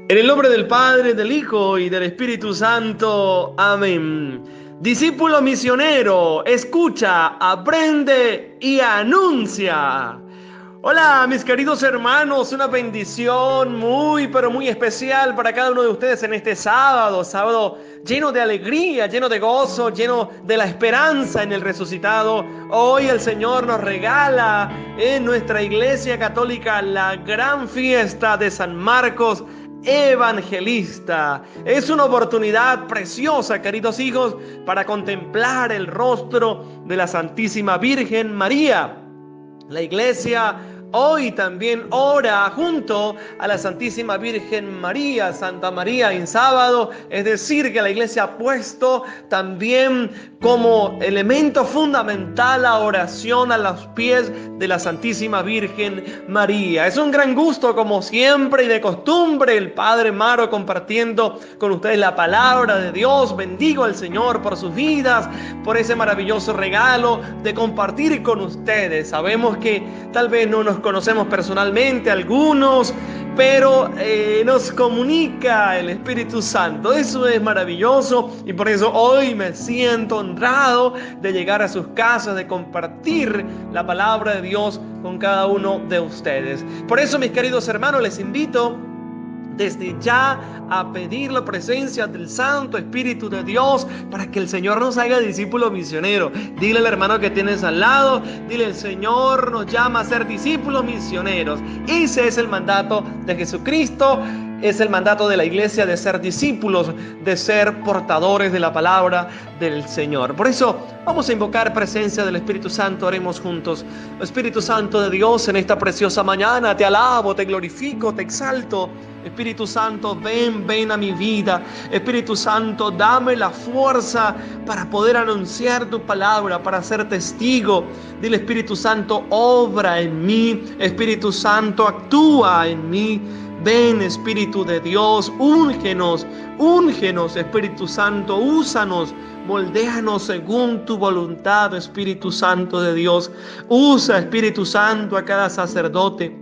En el nombre del Padre, del Hijo y del Espíritu Santo. Amén. Discípulo misionero, escucha, aprende y anuncia. Hola, mis queridos hermanos, una bendición muy, pero muy especial para cada uno de ustedes en este sábado lleno de alegría, lleno de gozo, lleno de la esperanza en el resucitado. Hoy el Señor nos regala en nuestra Iglesia Católica la gran fiesta de San Marcos Evangelista. Es una oportunidad preciosa, queridos hijos, para contemplar el rostro de la Santísima Virgen María. La Iglesia hoy también ora junto a la Santísima Virgen María, Santa María en sábado, es decir, que la Iglesia ha puesto también como elemento fundamental la oración a los pies de la Santísima Virgen María. Es un gran gusto, como siempre y de costumbre, el Padre Maro compartiendo con ustedes la palabra de Dios. Bendigo al Señor por sus vidas, por ese maravilloso regalo de compartir con ustedes. Sabemos que tal vez no nos conocemos personalmente algunos, pero nos comunica el Espíritu Santo. Eso es maravilloso y por eso hoy me siento honrado de llegar a sus casas, de compartir la palabra de Dios con cada uno de ustedes. Por eso, mis queridos hermanos, les invito desde ya a pedir la presencia del Santo Espíritu de Dios para que el Señor nos haga discípulos misioneros. Dile al hermano que tienes al lado, dile: el Señor nos llama a ser discípulos misioneros. Ese es el mandato de Jesucristo. Es el mandato de la Iglesia, de ser discípulos, de ser portadores de la palabra del Señor. Por eso vamos a invocar presencia del Espíritu Santo. Oremos juntos. Espíritu Santo de Dios, en esta preciosa mañana te alabo, te glorifico, te exalto. Espíritu Santo, ven a mi vida. Espíritu Santo, dame la fuerza para poder anunciar tu palabra, para ser testigo. Dile: Espíritu Santo, obra en mí. Espíritu Santo, actúa en mí. Ven, Espíritu de Dios, úngenos, Espíritu Santo, úsanos, moldéanos según tu voluntad, Espíritu Santo de Dios. Usa, Espíritu Santo, a cada sacerdote.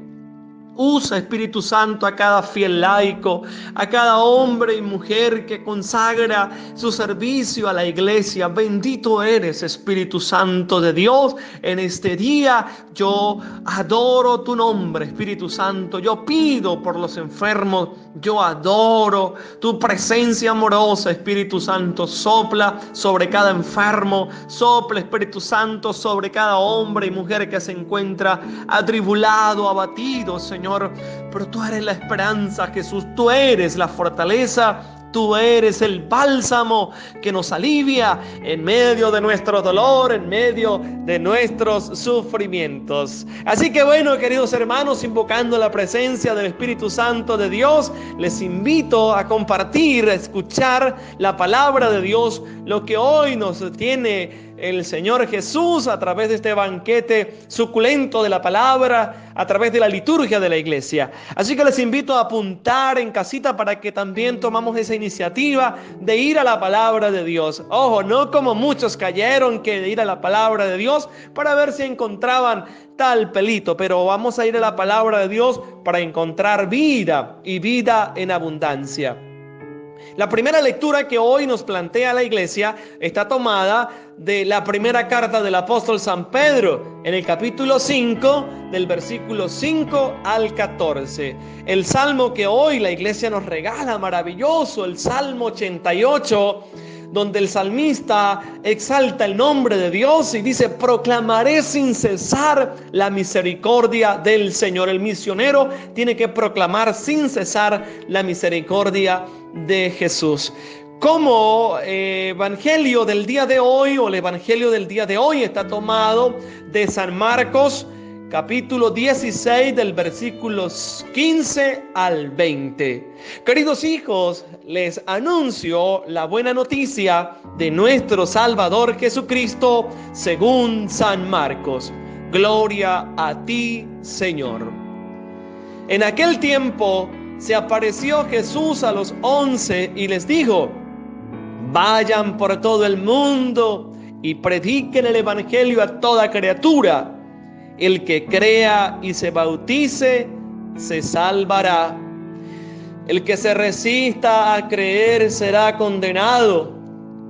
Usa, Espíritu Santo, a cada fiel laico, a cada hombre y mujer que consagra su servicio a la iglesia. Bendito eres, Espíritu Santo de Dios. En este día yo adoro tu nombre, Espíritu Santo. Yo pido por los enfermos. Yo adoro tu presencia amorosa, Espíritu Santo. Sopla sobre cada enfermo. Sopla, Espíritu Santo, sobre cada hombre y mujer que se encuentra atribulado, abatido, Señor. Pero tú eres la esperanza, Jesús. Tú eres la fortaleza. Tú eres el bálsamo que nos alivia en medio de nuestro dolor, en medio de nuestros sufrimientos. Así que bueno, queridos hermanos, invocando la presencia del Espíritu Santo de Dios, les invito a compartir, a escuchar la palabra de Dios, lo que hoy nos tiene el Señor Jesús a través de este banquete suculento de la palabra, a través de la liturgia de la iglesia. Así que les invito a apuntar en casita para que también tomamos esa iniciativa de ir a la palabra de Dios. Ojo, no como muchos cayeron, que de ir a la palabra de Dios para ver si encontraban tal pelito, pero vamos a ir a la palabra de Dios para encontrar vida y vida en abundancia. La primera lectura que hoy nos plantea la iglesia está tomada de la primera carta del apóstol San Pedro, en el capítulo 5, del versículo 5 al 14. El salmo que hoy la iglesia nos regala, maravilloso, el Salmo 88, donde el salmista exalta el nombre de Dios y dice: proclamaré sin cesar la misericordia del Señor. El misionero tiene que proclamar sin cesar la misericordia de Jesús. Como evangelio del día de hoy, o el evangelio del día de hoy está tomado de San Marcos, capítulo 16, del versículo 15 al 20. Queridos hijos, les anuncio la buena noticia de nuestro Salvador Jesucristo según San Marcos. Gloria a ti, Señor. En aquel tiempo se apareció Jesús a los 11 y les dijo: vayan por todo el mundo y prediquen el evangelio a toda criatura. El que crea y se bautice se salvará, El que se resista a creer será condenado.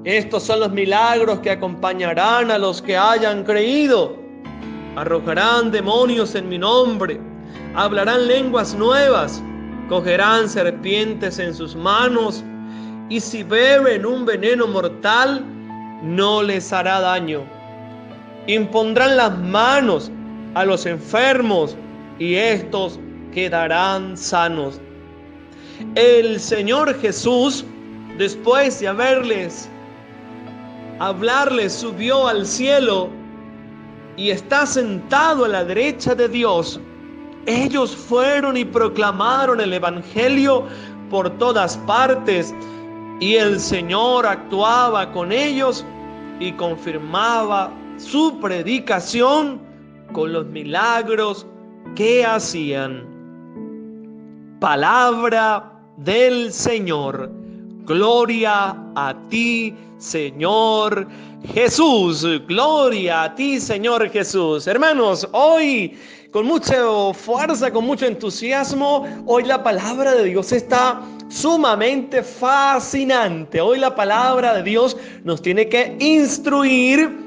Estos son los milagros que acompañarán a los que hayan creído. Arrojarán demonios en mi nombre, hablarán lenguas nuevas, cogerán serpientes en sus manos, y si beben un veneno mortal, no les hará daño. Impondrán las manos a los enfermos, y estos quedarán sanos. El Señor Jesús, después de hablarles, subió al cielo y está sentado a la derecha de Dios. Ellos fueron y proclamaron el Evangelio por todas partes, y el Señor actuaba con ellos y confirmaba su predicación con los milagros que hacían. Palabra del Señor. Gloria a ti, Señor Jesús. Gloria a ti, Señor Jesús. Hermanos, hoy con mucha fuerza, con mucho entusiasmo, hoy la palabra de Dios está sumamente fascinante. Hoy la palabra de Dios nos tiene que instruir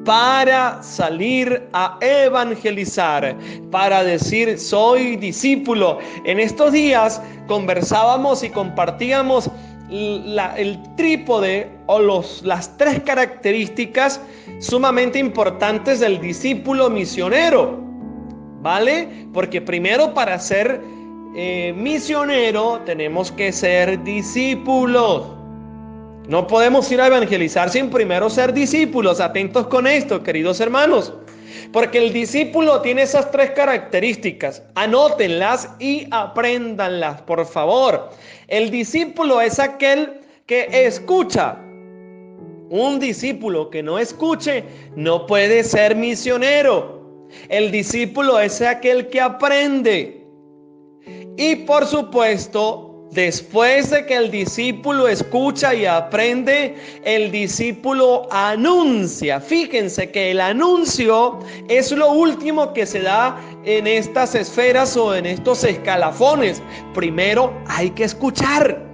para salir a evangelizar, para decir soy discípulo. En estos días conversábamos y compartíamos el trípode o las tres características sumamente importantes del discípulo misionero, ¿vale? Porque primero, para ser misionero tenemos que ser discípulos. No podemos ir a evangelizar sin primero ser discípulos. Atentos con esto, queridos hermanos, porque el discípulo tiene esas tres características. Anótenlas y apréndanlas, por favor. El discípulo es aquel que escucha. Un discípulo que no escuche no puede ser misionero. El discípulo es aquel que aprende. Y por supuesto, después de que el discípulo escucha y aprende, el discípulo anuncia. Fíjense que el anuncio es lo último que se da en estas esferas o en estos escalafones. Primero hay que escuchar.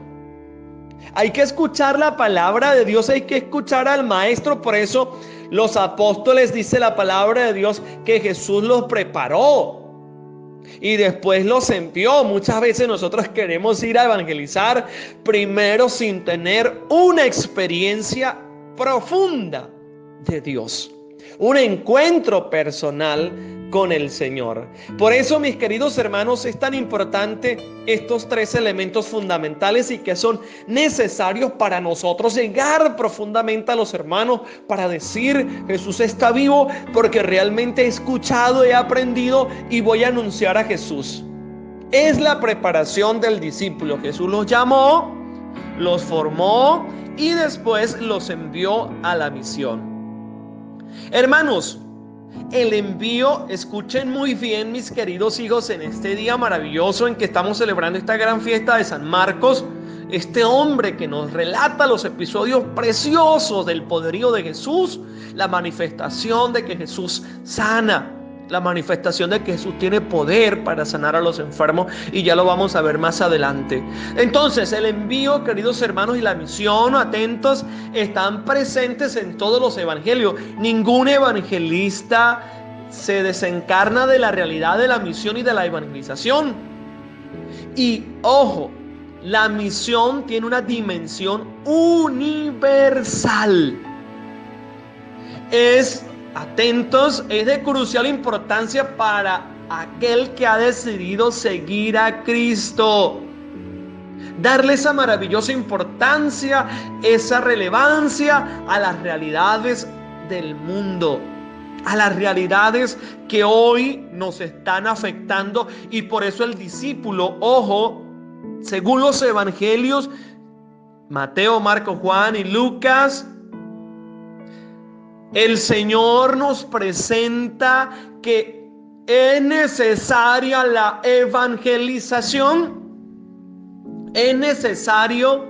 Hay que escuchar la palabra de Dios, hay que escuchar al Maestro. Por eso los apóstoles, dice la palabra de Dios, que Jesús los preparó y después los envió. Muchas veces nosotros queremos ir a evangelizar primero sin tener una experiencia profunda de Dios, un encuentro personal con el Señor. Por eso, mis queridos hermanos, es tan importante estos tres elementos fundamentales y que son necesarios para nosotros llegar profundamente a los hermanos para decir Jesús está vivo, porque realmente he escuchado, he aprendido y voy a anunciar a Jesús. Es la preparación del discípulo. Jesús los llamó, los formó y después los envió a la misión. Hermanos, el envío, escuchen muy bien, mis queridos hijos, en este día maravilloso en que estamos celebrando esta gran fiesta de San Marcos, este hombre que nos relata los episodios preciosos del poderío de Jesús, la manifestación de que Jesús sana, la manifestación de que Jesús tiene poder para sanar a los enfermos, y ya lo vamos a ver más adelante. Entonces, el envío, queridos hermanos, y la misión, atentos, están presentes en todos los evangelios. Ningún evangelista se desencarna de la realidad de la misión y de la evangelización. Y ojo, la misión tiene una dimensión universal. Atentos, es de crucial importancia para aquel que ha decidido seguir a Cristo. Darle esa maravillosa importancia, esa relevancia a las realidades del mundo, a las realidades que hoy nos están afectando. Y por eso el discípulo, ojo, según los evangelios, Mateo, Marcos, Juan y Lucas, el Señor nos presenta que es necesaria la evangelización. Es necesario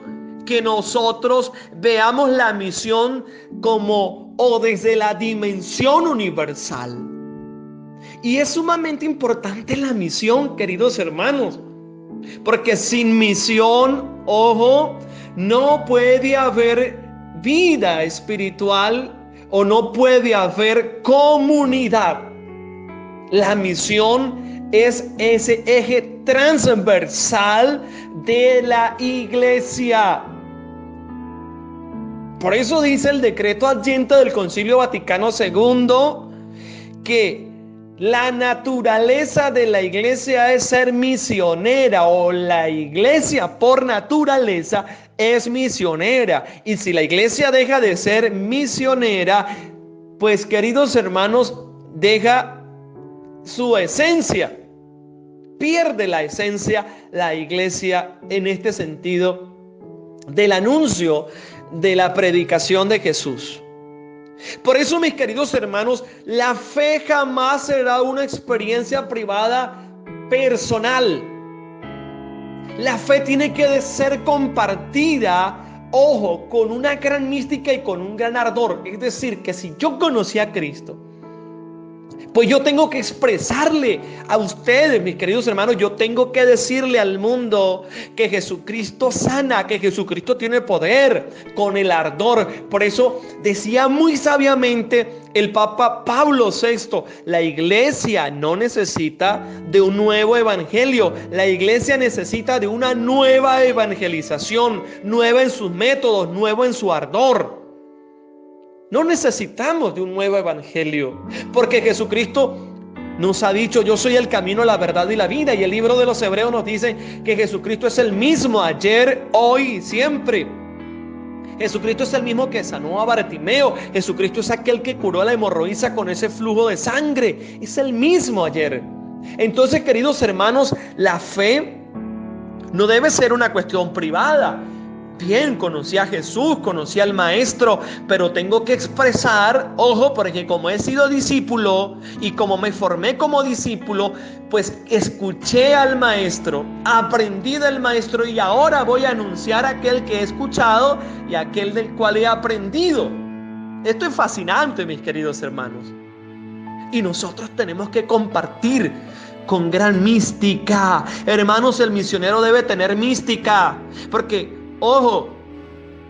que nosotros veamos la misión como o desde la dimensión universal. Y es sumamente importante la misión, queridos hermanos. Porque sin misión, ojo, no puede haber vida espiritual o no puede haber comunidad. La misión es ese eje transversal de la iglesia. Por eso dice el decreto adyente del Concilio Vaticano II que la naturaleza de la iglesia es ser misionera, o la iglesia por naturaleza es misionera. Y si la iglesia deja de ser misionera, pues queridos hermanos, deja su esencia, pierde la esencia la iglesia en este sentido del anuncio de la predicación de Jesús. Por eso, mis queridos hermanos, la fe jamás será una experiencia privada personal. La fe tiene que ser compartida, ojo, con una gran mística y con un gran ardor. Es decir, que si yo conocí a Cristo, pues yo tengo que expresarle a ustedes, mis queridos hermanos, yo tengo que decirle al mundo que Jesucristo sana, que Jesucristo tiene poder, con el ardor. Por eso decía muy sabiamente el Papa Pablo VI, la iglesia no necesita de un nuevo evangelio, la iglesia necesita de una nueva evangelización, nueva en sus métodos, nueva en su ardor. No necesitamos de un nuevo evangelio, porque Jesucristo nos ha dicho: yo soy el camino, la verdad y la vida. Y el libro de los Hebreos nos dice que Jesucristo es el mismo ayer, hoy y siempre. Jesucristo es el mismo que sanó a Bartimeo. Jesucristo es aquel que curó a la hemorroísa con ese flujo de sangre. Es el mismo ayer. Entonces, queridos hermanos, la fe no debe ser una cuestión privada. Bien, conocí a Jesús, conocí al Maestro, pero tengo que expresar, ojo, porque como he sido discípulo y como me formé como discípulo, pues escuché al Maestro, aprendí del Maestro y ahora voy a anunciar aquel que he escuchado y aquel del cual he aprendido. Esto es fascinante, mis queridos hermanos. Y nosotros tenemos que compartir con gran mística. Hermanos, el misionero debe tener mística, porque ojo,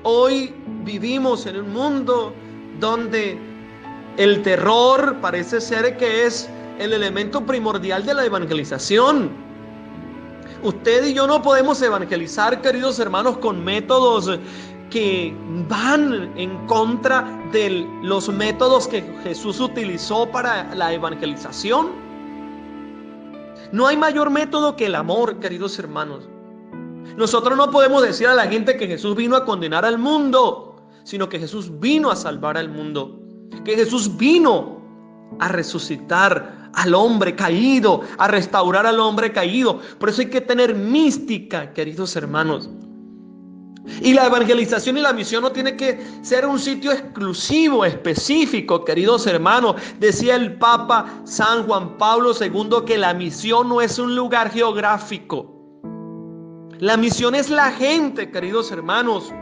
hoy vivimos en un mundo donde el terror parece ser que es el elemento primordial de la evangelización. Usted y yo no podemos evangelizar, queridos hermanos, con métodos que van en contra de los métodos que Jesús utilizó para la evangelización. No hay mayor método que el amor, queridos hermanos. Nosotros no podemos decir a la gente que Jesús vino a condenar al mundo, sino que Jesús vino a salvar al mundo, que Jesús vino a resucitar al hombre caído, a restaurar al hombre caído. Por eso hay que tener mística, queridos hermanos. Y la evangelización y la misión no tiene que ser un sitio exclusivo, específico, queridos hermanos. Decía el Papa San Juan Pablo II que la misión no es un lugar geográfico. La misión es la gente, queridos hermanos.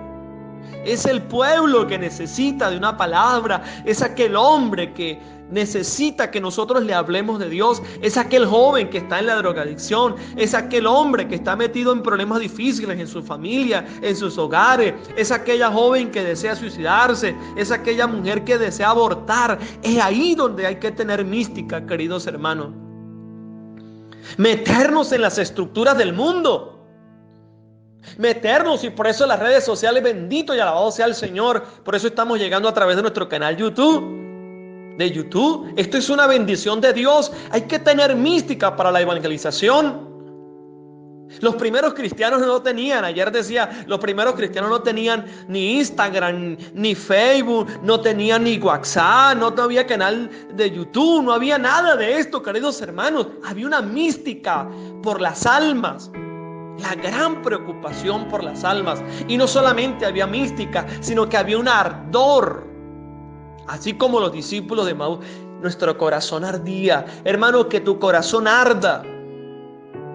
Es el pueblo que necesita de una palabra. Es aquel hombre que necesita que nosotros le hablemos de Dios. Es aquel joven que está en la drogadicción. Es aquel hombre que está metido en problemas difíciles en su familia, en sus hogares. Es aquella joven que desea suicidarse. Es aquella mujer que desea abortar. Es ahí donde hay que tener mística, queridos hermanos. Meternos en las estructuras del mundo. Meternos, y por eso las redes sociales, bendito y alabado sea el Señor, por eso estamos llegando a través de nuestro canal de YouTube. Esto es una bendición de Dios. Hay que tener mística para la evangelización. Los primeros cristianos no tenían, ayer decía, los primeros cristianos no tenían ni Instagram, ni Facebook, no tenían ni WhatsApp, no había canal de YouTube, no había nada de esto, queridos hermanos. Había una mística por las almas. La gran preocupación por las almas. Y no solamente había mística, sino que había un ardor. Así como los discípulos de Maús, nuestro corazón ardía. Hermano, que tu corazón arda.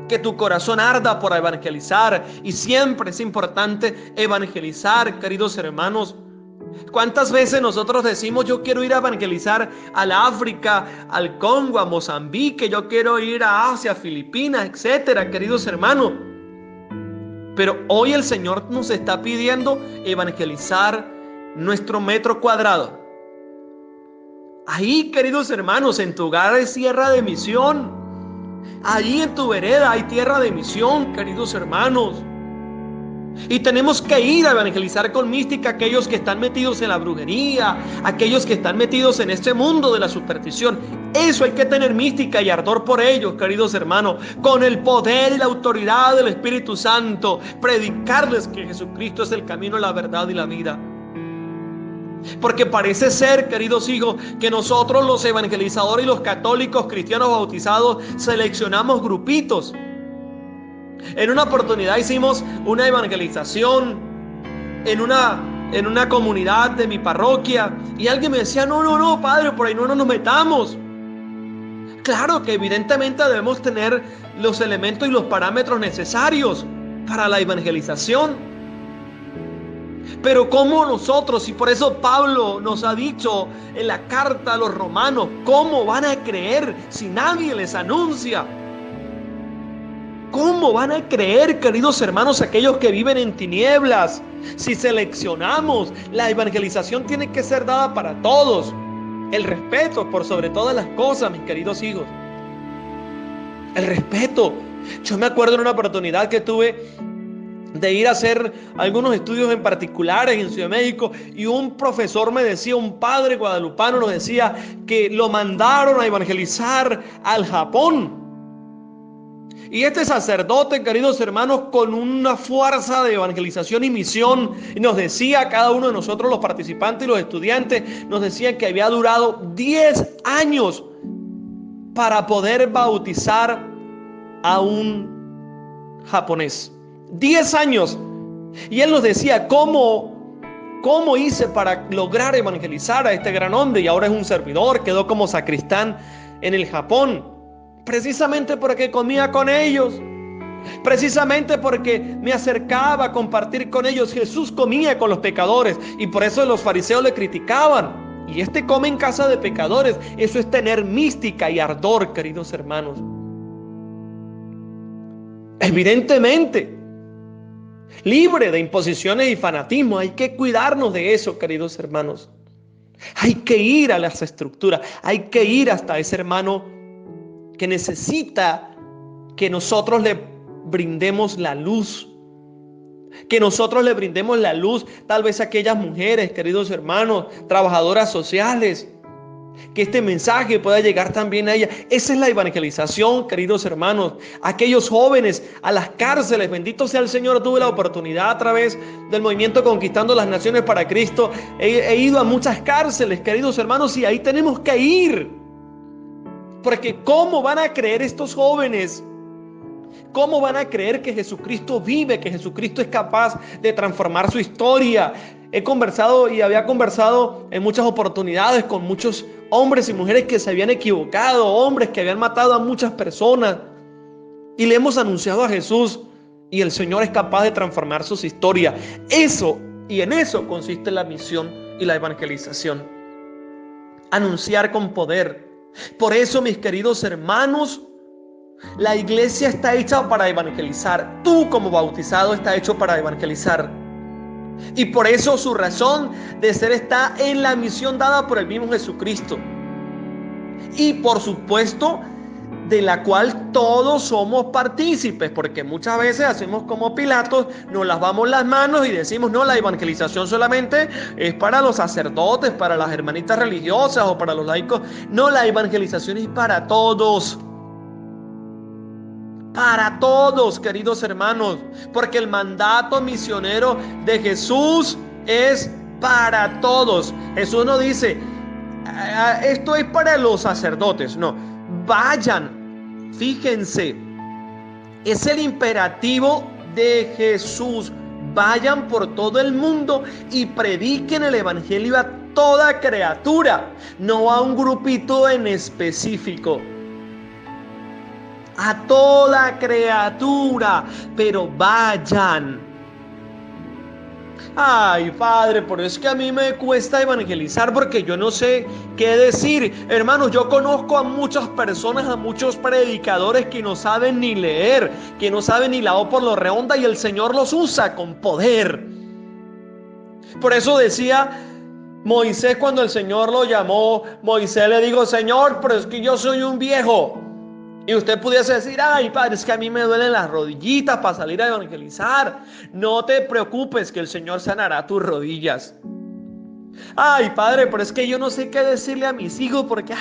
Que tu corazón arda por evangelizar. Y siempre es importante evangelizar, queridos hermanos. ¿Cuántas veces nosotros decimos: yo quiero ir a evangelizar al África, al Congo, a Mozambique, yo quiero ir a Asia, Filipinas, etcétera, queridos hermanos? Pero hoy el Señor nos está pidiendo evangelizar nuestro metro cuadrado. Ahí, queridos hermanos, en tu hogar es tierra de misión. Allí en tu vereda hay tierra de misión, queridos hermanos. Y tenemos que ir a evangelizar con mística a aquellos que están metidos en la brujería, aquellos que están metidos en este mundo de la superstición. Eso hay que tener mística y ardor por ellos, queridos hermanos, con el poder y la autoridad del Espíritu Santo, predicarles que Jesucristo es el camino, la verdad y la vida. Porque parece ser, queridos hijos, que nosotros los evangelizadores y los católicos cristianos bautizados seleccionamos grupitos. En una oportunidad hicimos una evangelización en una comunidad de mi parroquia y alguien me decía, no, padre, por ahí no nos metamos. Claro que evidentemente debemos tener los elementos y los parámetros necesarios para la evangelización. Pero ¿cómo nosotros? Y por eso Pablo nos ha dicho en la carta a los romanos, ¿cómo van a creer si nadie les anuncia? ¿Cómo van a creer, queridos hermanos, aquellos que viven en tinieblas? Si seleccionamos, la evangelización tiene que ser dada para todos. El respeto por sobre todas las cosas, mis queridos hijos. El respeto. Yo me acuerdo en una oportunidad que tuve de ir a hacer algunos estudios en particulares en Ciudad de México y un profesor me decía, un padre guadalupano nos decía que lo mandaron a evangelizar al Japón. Y este sacerdote, queridos hermanos, con una fuerza de evangelización y misión, nos decía a cada uno de nosotros, los participantes y los estudiantes, nos decían que había durado 10 años para poder bautizar a un japonés. 10 años. Y él nos decía, ¿cómo hice para lograr evangelizar a este gran hombre? Y ahora es un servidor, quedó como sacristán en el Japón. Precisamente porque comía con ellos, precisamente porque me acercaba a compartir con ellos. Jesús comía con los pecadores y por eso los fariseos le criticaban. Y este come en casa de pecadores. Eso es tener mística y ardor, queridos hermanos. Evidentemente, libre de imposiciones y fanatismo. Hay que cuidarnos de eso, queridos hermanos. Hay que ir a las estructuras, hay que ir hasta ese hermano que necesita que nosotros le brindemos la luz. Que nosotros le brindemos la luz, tal vez a aquellas mujeres, queridos hermanos, trabajadoras sociales. Que este mensaje pueda llegar también a ellas. Esa es la evangelización, queridos hermanos. Aquellos jóvenes a las cárceles, bendito sea el Señor. Tuve la oportunidad a través del movimiento Conquistando las Naciones para Cristo. He ido a muchas cárceles, queridos hermanos, y ahí tenemos que ir. Porque ¿cómo van a creer estos jóvenes? ¿Cómo van a creer que Jesucristo vive, que Jesucristo es capaz de transformar su historia? He conversado y había conversado en muchas oportunidades con muchos hombres y mujeres que se habían equivocado, hombres que habían matado a muchas personas. Y le hemos anunciado a Jesús y el Señor es capaz de transformar sus historias. En eso consiste la misión y la evangelización. Anunciar con poder. Por eso, mis queridos hermanos, la iglesia está hecha para evangelizar. Tú como bautizado está hecho para evangelizar. Y por eso su razón de ser está en la misión dada por el mismo Jesucristo. Y por supuesto, de la cual todos somos partícipes, porque muchas veces hacemos como Pilatos, nos lavamos las manos y decimos, no, la evangelización solamente es para los sacerdotes, para las hermanitas religiosas o para los laicos. No, la evangelización es para todos. Para todos, queridos hermanos, porque el mandato misionero de Jesús es para todos. Jesús no dice, esto es para los sacerdotes, no. Vayan, fíjense, es el imperativo de Jesús. Vayan por todo el mundo y prediquen el evangelio a toda criatura, no a un grupito en específico. A toda criatura, pero vayan. Ay, padre, pero es que a mí me cuesta evangelizar porque yo no sé qué decir. Hermanos, yo conozco a muchas personas, a muchos predicadores que no saben ni leer, que no saben ni la O por lo redonda, y el Señor los usa con poder. Por eso decía Moisés cuando el Señor lo llamó, Moisés le dijo: Señor, pero es que yo soy un viejo. Y usted pudiese decir: ay, padre, es que a mí me duelen las rodillitas para salir a evangelizar. No te preocupes, que el Señor sanará tus rodillas. Ay, padre, pero es que yo no sé qué decirle a mis hijos porque,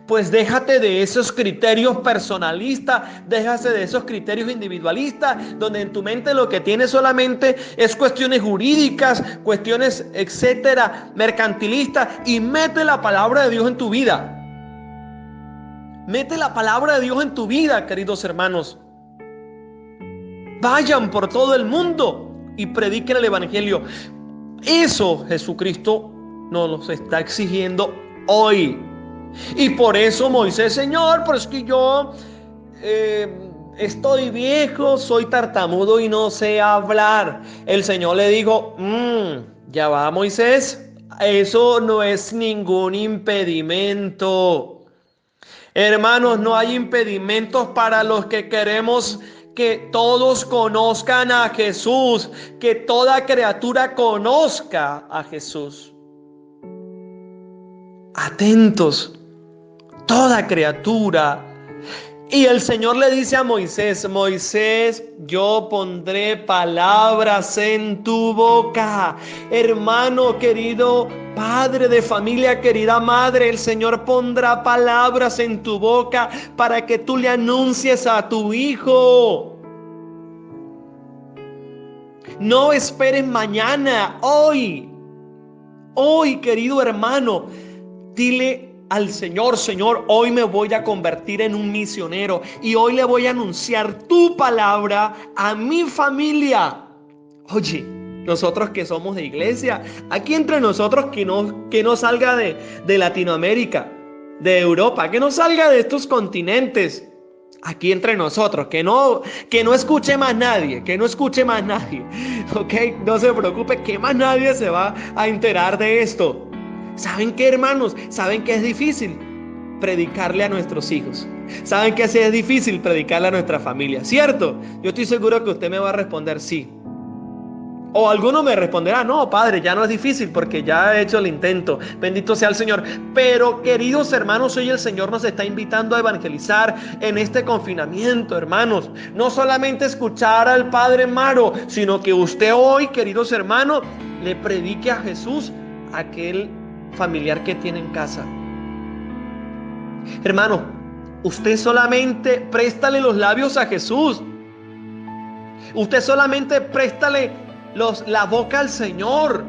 pues déjate de esos criterios personalistas, déjate de esos criterios individualistas, donde en tu mente lo que tienes solamente es cuestiones jurídicas, cuestiones, etcétera, mercantilistas, y mete la palabra de Dios en tu vida. Mete la palabra de Dios en tu vida, queridos hermanos. Vayan por todo el mundo y prediquen el evangelio. Eso Jesucristo nos lo está exigiendo hoy. Y por eso Moisés: Señor, pero es que yo estoy viejo, soy tartamudo y no sé hablar. El Señor le dijo: ya va, Moisés, eso no es ningún impedimento. Hermanos, no hay impedimentos para los que queremos que todos conozcan a Jesús, que toda criatura conozca a Jesús. Atentos, toda criatura. Y el Señor le dice a Moisés: Moisés, yo pondré palabras en tu boca. Hermano querido, padre de familia, querida madre, el Señor pondrá palabras en tu boca para que tú le anuncies a tu hijo. No esperes mañana, hoy, querido hermano, dile al Señor: Señor, hoy me voy a convertir en un misionero y hoy le voy a anunciar tu palabra a mi familia. Oye, nosotros que somos de iglesia, aquí entre nosotros, que no salga de Latinoamérica, de Europa, que no salga de estos continentes. Aquí entre nosotros, que no escuche más nadie, ¿ok? No se preocupe, que más nadie se va a enterar de esto. ¿Saben qué, hermanos? ¿Saben que es difícil predicarle a nuestros hijos? ¿Saben que es difícil predicarle a nuestra familia? ¿Cierto? Yo estoy seguro que usted me va a responder sí. O alguno me responderá: no, padre, ya no es difícil porque ya he hecho el intento. Bendito sea el Señor. Pero, queridos hermanos, hoy el Señor nos está invitando a evangelizar en este confinamiento, hermanos. No solamente escuchar al Padre Maro, sino que usted hoy, queridos hermanos, le predique a Jesús a aquel familiar que tiene en casa. Hermano, usted solamente préstale los labios a Jesús. Usted solamente préstale la boca al Señor.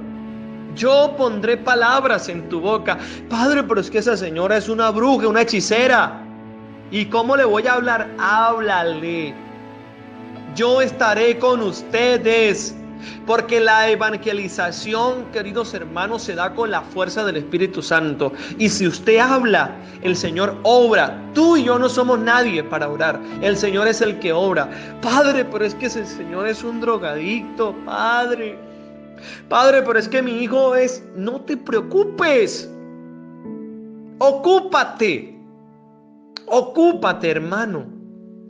Yo pondré palabras en tu boca. Padre, pero es que esa señora es una bruja, una hechicera. ¿Y cómo le voy a hablar? Háblale. Yo estaré con ustedes. Porque la evangelización, queridos hermanos, se da con la fuerza del Espíritu Santo. Y si usted habla, el Señor obra. Tú y yo no somos nadie para orar. El Señor es el que obra. Padre, pero es que ese Señor es un drogadicto. Padre, pero es que mi hijo es... No te preocupes. Ocúpate, hermano.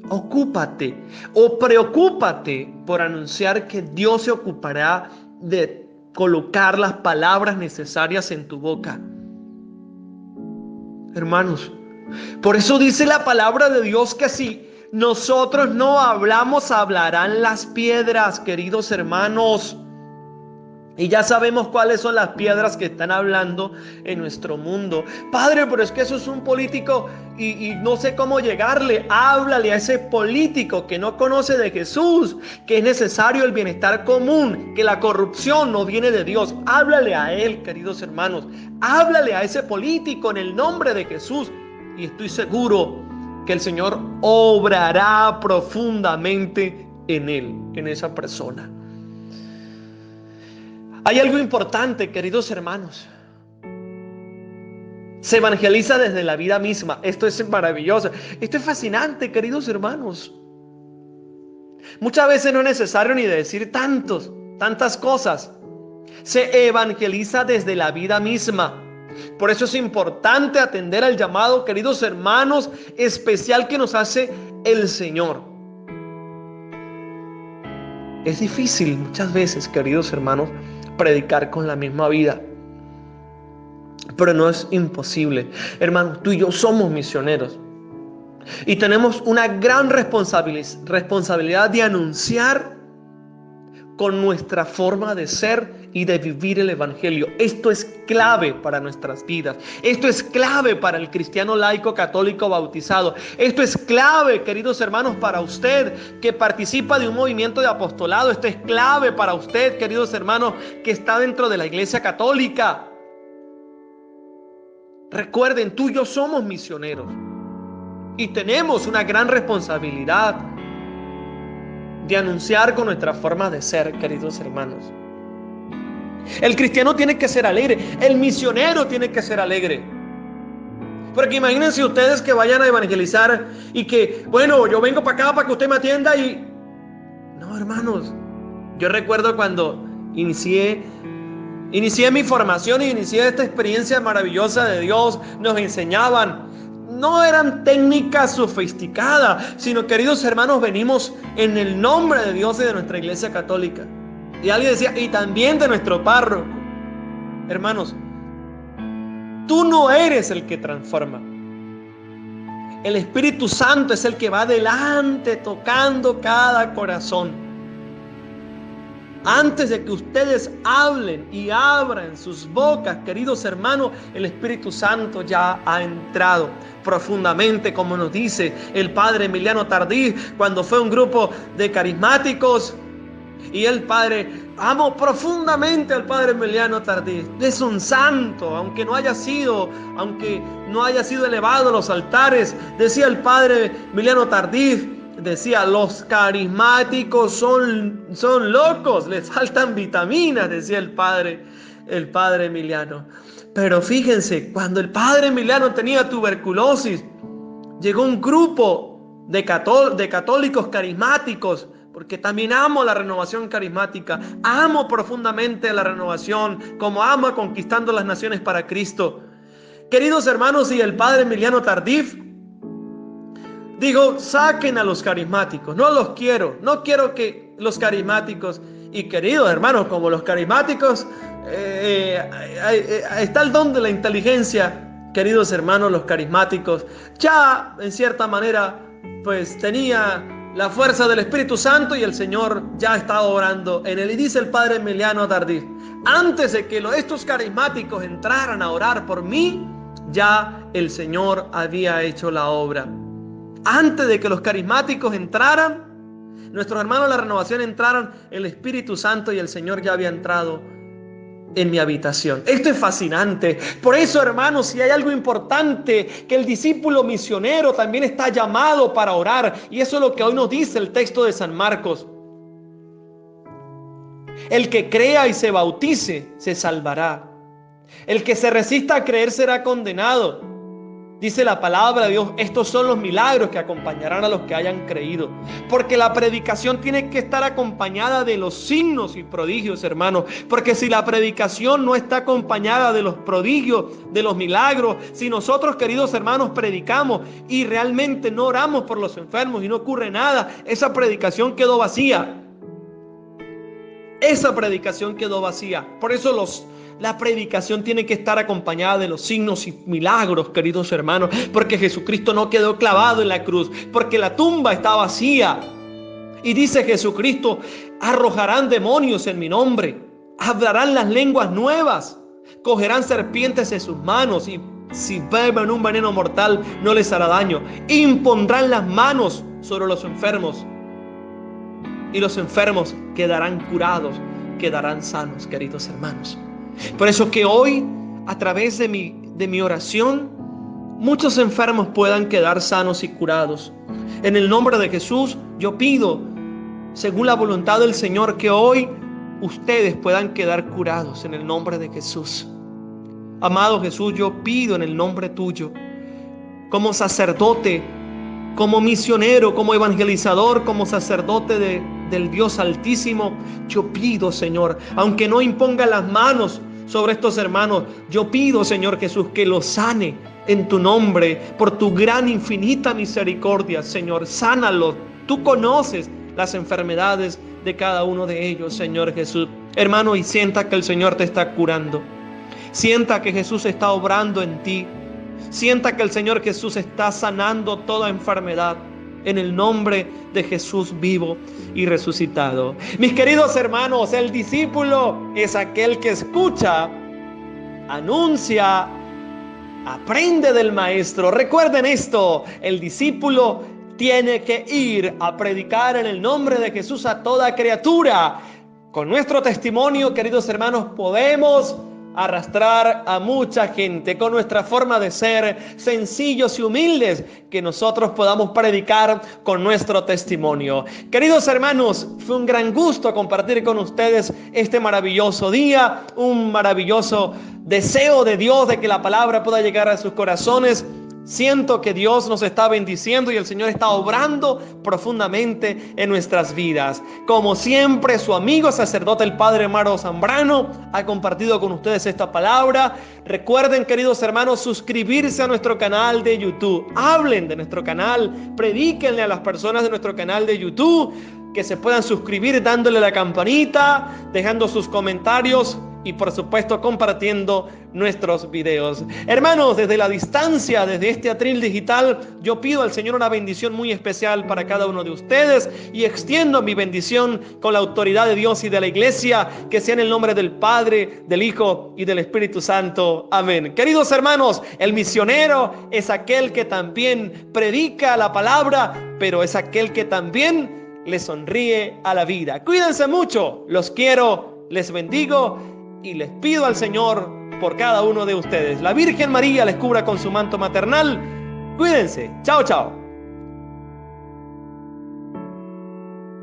Ocúpate o preocúpate por anunciar que Dios se ocupará de colocar las palabras necesarias en tu boca. Hermanos, por eso dice la palabra de Dios que si nosotros no hablamos, hablarán las piedras, queridos hermanos. Y ya sabemos cuáles son las piedras que están hablando en nuestro mundo. Padre, pero es que eso es un político y no sé cómo llegarle. Háblale a ese político que no conoce de Jesús, que es necesario el bienestar común, que la corrupción no viene de Dios. Háblale a él, queridos hermanos. Háblale a ese político en el nombre de Jesús. Y estoy seguro que el Señor obrará profundamente en él, en esa persona. Hay algo importante, queridos hermanos. Se evangeliza desde la vida misma. Esto es maravilloso. Esto es fascinante, queridos hermanos. Muchas veces no es necesario ni decir tantos. tantas cosas. Se evangeliza desde la vida misma. Por eso es importante atender al llamado, queridos hermanos, especial que nos hace el Señor. Es difícil muchas veces, queridos hermanos, predicar con la misma vida. Pero no es imposible. Hermanos, tú y yo somos misioneros. Y tenemos una gran responsabilidad de anunciar con nuestra forma de ser y de vivir el evangelio. Esto es clave para nuestras vidas. Esto es clave para el cristiano laico católico bautizado. Esto es clave, queridos hermanos, para usted que participa de un movimiento de apostolado. Esto es clave para usted, queridos hermanos, que está dentro de la Iglesia Católica. Recuerden, tú y yo somos misioneros y tenemos una gran responsabilidad de anunciar con nuestra forma de ser, queridos hermanos. El cristiano tiene que ser alegre, el misionero tiene que ser alegre. Porque imagínense ustedes que vayan a evangelizar y que, bueno, yo vengo para acá para que usted me atienda y... No, hermanos, yo recuerdo cuando inicié mi formación y inicié esta experiencia maravillosa de Dios, nos enseñaban. No eran técnicas sofisticadas, sino, queridos hermanos, venimos en el nombre de Dios y de nuestra Iglesia Católica. Y alguien decía, y también de nuestro párroco. Hermanos, tú no eres el que transforma. El Espíritu Santo es el que va adelante tocando cada corazón. Antes de que ustedes hablen y abran sus bocas, queridos hermanos, el Espíritu Santo ya ha entrado profundamente, como nos dice el padre Emiliano Tardif, cuando fue un grupo de carismáticos. Y el padre, amo profundamente al padre Emiliano Tardif. Es un santo, aunque no haya sido elevado a los altares. Decía el padre Emiliano Tardif, decía, los carismáticos son locos, les faltan vitaminas, decía el padre Emiliano. Pero fíjense, cuando el padre Emiliano tenía tuberculosis, llegó un grupo de católicos carismáticos, porque también amo la renovación carismática, amo profundamente la renovación, como amo Conquistando las Naciones para Cristo. Queridos hermanos, y el padre Emiliano Tardif digo, saquen a los carismáticos, no quiero que los carismáticos, y queridos hermanos, como los carismáticos, está el don de la inteligencia, queridos hermanos, los carismáticos, ya en cierta manera, pues tenía la fuerza del Espíritu Santo y el Señor ya estaba orando en él. Y dice el padre Emiliano Tardif, antes de que estos carismáticos entraran a orar por mí, ya el Señor había hecho la obra. Antes de que los carismáticos entraran, nuestros hermanos de la renovación entraran, el Espíritu Santo y el Señor ya había entrado en mi habitación. Esto es fascinante. Por eso, hermanos, si hay algo importante, que el discípulo misionero también está llamado para orar. Y eso es lo que hoy nos dice el texto de San Marcos. El que crea y se bautice, se salvará. El que se resista a creer será condenado. Dice la palabra de Dios, estos son los milagros que acompañarán a los que hayan creído. Porque la predicación tiene que estar acompañada de los signos y prodigios, hermanos. Porque si la predicación no está acompañada de los prodigios, de los milagros, si nosotros, queridos hermanos, predicamos y realmente no oramos por los enfermos y no ocurre nada, esa predicación quedó vacía. Esa predicación quedó vacía. Por eso la predicación tiene que estar acompañada de los signos y milagros, queridos hermanos, porque Jesucristo no quedó clavado en la cruz, porque la tumba está vacía. Y dice Jesucristo, arrojarán demonios en mi nombre, hablarán las lenguas nuevas, cogerán serpientes en sus manos y si beben un veneno mortal no les hará daño. Impondrán las manos sobre los enfermos y los enfermos quedarán curados, quedarán sanos, queridos hermanos. Por eso que hoy, a través de mi oración, muchos enfermos puedan quedar sanos y curados. En el nombre de Jesús, yo pido, según la voluntad del Señor, que hoy ustedes puedan quedar curados en el nombre de Jesús. Amado Jesús, yo pido en el nombre tuyo, como sacerdote, como misionero, como evangelizador, como sacerdote de del Dios Altísimo, yo pido, Señor, aunque no imponga las manos sobre estos hermanos, yo pido, Señor Jesús, que los sane en tu nombre, por tu gran infinita misericordia, Señor. Sánalos. Tú conoces las enfermedades de cada uno de ellos, Señor Jesús. Hermano, y sienta que el Señor te está curando. Sienta que Jesús está obrando en ti. Sienta que el Señor Jesús está sanando toda enfermedad. En el nombre de Jesús vivo y resucitado. Mis queridos hermanos, el discípulo es aquel que escucha, anuncia, aprende del maestro. Recuerden esto, el discípulo tiene que ir a predicar en el nombre de Jesús a toda criatura. Con nuestro testimonio, queridos hermanos, podemos arrastrar a mucha gente con nuestra forma de ser, sencillos y humildes, que nosotros podamos predicar con nuestro testimonio. Queridos hermanos, fue un gran gusto compartir con ustedes este maravilloso día, un maravilloso deseo de Dios de que la palabra pueda llegar a sus corazones. Siento que Dios nos está bendiciendo y el Señor está obrando profundamente en nuestras vidas. Como siempre, su amigo sacerdote, el Padre Mario Zambrano, ha compartido con ustedes esta palabra. Recuerden, queridos hermanos, suscribirse a nuestro canal de YouTube. Hablen de nuestro canal, predíquenle a las personas de nuestro canal de YouTube, que se puedan suscribir dándole la campanita, dejando sus comentarios y por supuesto compartiendo nuestros videos. Hermanos, desde la distancia, desde este atril digital, yo pido al Señor una bendición muy especial para cada uno de ustedes y extiendo mi bendición con la autoridad de Dios y de la iglesia, que sea en el nombre del Padre, del Hijo y del Espíritu Santo. Amén. Queridos hermanos, el misionero es aquel que también predica la palabra, pero es aquel que también le sonríe a la vida. Cuídense mucho, los quiero, les bendigo y les pido al Señor por cada uno de ustedes. La Virgen María les cubra con su manto maternal. Cuídense. Chao, chao.